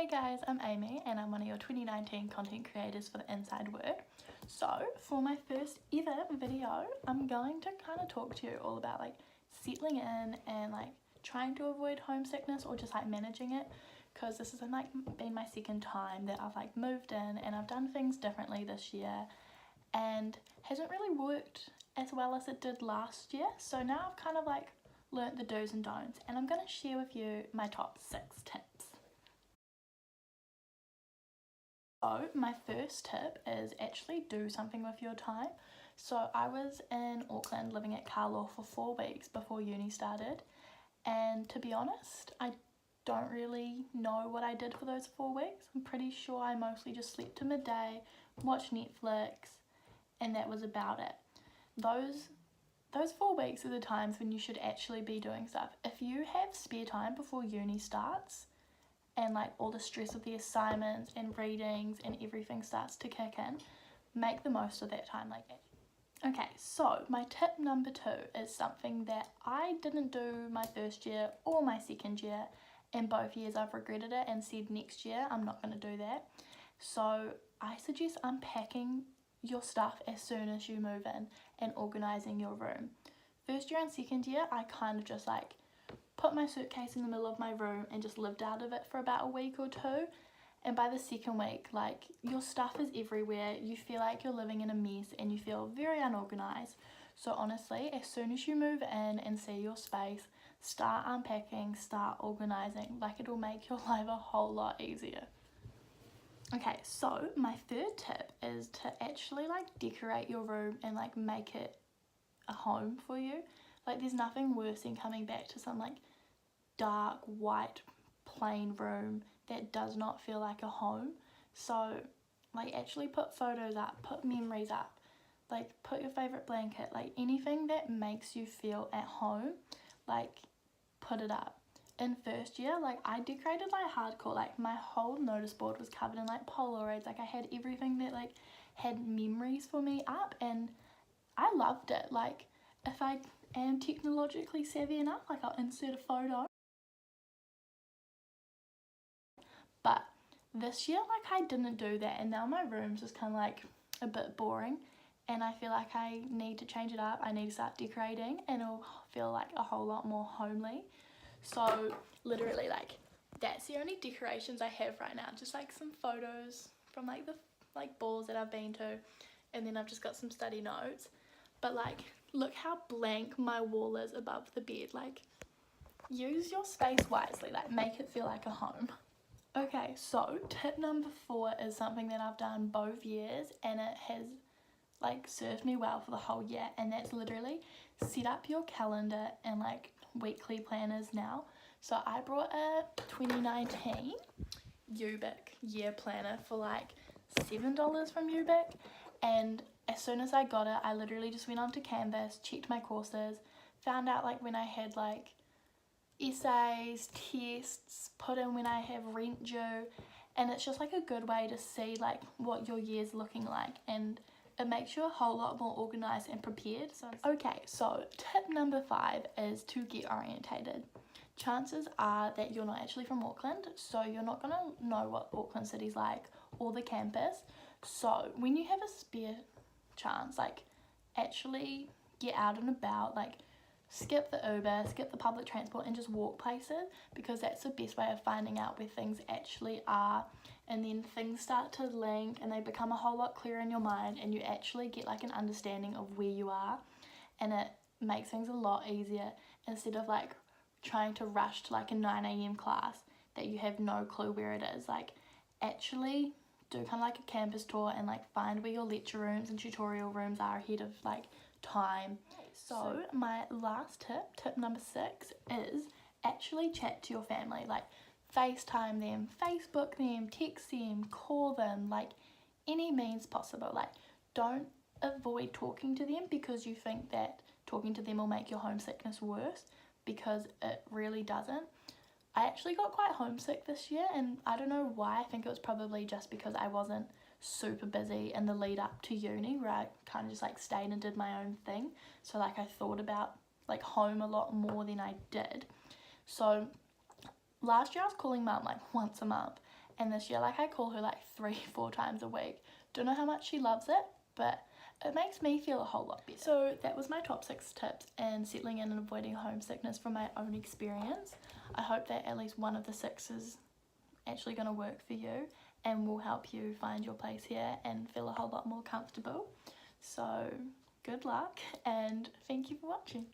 Hey guys, I'm Amy and I'm one of your 2019 content creators for the Inside Word. So for my first ever video, I'm going to kind of talk to you all about settling in and trying to avoid homesickness or just managing it, because this has been my second time that I've moved in and I've done things differently this year and hasn't really worked as well as it did last year. So now I've kind of learnt the do's and don'ts, and I'm going to share with you my top 6 tips. So my first tip is actually do something with your time. So I was in Auckland living at Carlaw for 4 weeks before uni started, and to be honest, I don't really know what I did for those 4 weeks. I'm pretty sure I mostly just slept to midday, watched Netflix, and that was about it. Those 4 weeks are the times when you should actually be doing stuff. If you have spare time before uni starts and all the stress of the assignments and readings and everything starts to kick in, make the most of that time. Okay, so my tip number 2 is something that I didn't do my first year or my second year, and both years I've regretted it and said next year I'm not going to do that. So I suggest unpacking your stuff as soon as you move in and organising your room. First year and second year I kind of just put my suitcase in the middle of my room and just lived out of it for about a week or two, and by the second week your stuff is everywhere, you feel like you're living in a mess and you feel very unorganised. So honestly, as soon as you move in and see your space, start unpacking, start organising. It'll make your life a whole lot easier. Okay, so my third tip is to actually decorate your room and make it a home for you. There's nothing worse than coming back to some dark white plain room that does not feel like a home. So actually put photos up, put memories up, put your favorite blanket, anything that makes you feel at home, put it up. In first year, I decorated hardcore. My whole notice board was covered in Polaroids. I had everything that had memories for me up, and I loved it. If I am technologically savvy enough, I'll insert a photo. But this year, I didn't do that, and now my room's just kind of a bit boring, and I feel like I need to change it up. I need to start decorating, and it'll feel a whole lot more homely. So literally that's the only decorations I have right now, just some photos from the balls that I've been to, and then I've just got some study notes. But look how blank my wall is above the bed. Use your space wisely, make it feel like a home. Okay, so tip number 4 is something that I've done both years and it has served me well for the whole year, and that's literally set up your calendar and weekly planners now. So I brought a 2019 Ubic year planner for $7 from Ubic, and as soon as I got it, I literally just went onto Canvas, checked my courses, found out when I had essays, tests, put in when I have rent due, and it's just a good way to see what your year's looking like, and it makes you a whole lot more organised and prepared. So tip number 5 is to get orientated. Chances are that you're not actually from Auckland, so you're not going to know what Auckland City's like or the campus. So when you have a spare chance, actually get out and about, skip the Uber, skip the public transport and just walk places, because that's the best way of finding out where things actually are, and then things start to link and they become a whole lot clearer in your mind, and you actually get an understanding of where you are, and it makes things a lot easier instead of trying to rush to a 9 a.m. class that you have no clue where it is. Actually do kind of a campus tour and find where your lecture rooms and tutorial rooms are ahead of time. So my last tip number 6, is actually chat to your family. FaceTime them, Facebook them, text them, call them, any means possible. Don't avoid talking to them because you think that talking to them will make your homesickness worse, because it really doesn't. I actually got quite homesick this year, and I don't know why. I think it was probably just because I wasn't super busy in the lead up to uni, where I kind of just stayed and did my own thing. So I thought about home a lot more than I did. So last year I was calling mum once a month, and this year, like, I call her like 3-4 times a week. Don't know how much she loves it, but it makes me feel a whole lot better. So that was my top 6 tips in settling in and avoiding homesickness from my own experience. I hope that at least one of the 6 is actually going to work for you and will help you find your place here and feel a whole lot more comfortable. So good luck, and thank you for watching.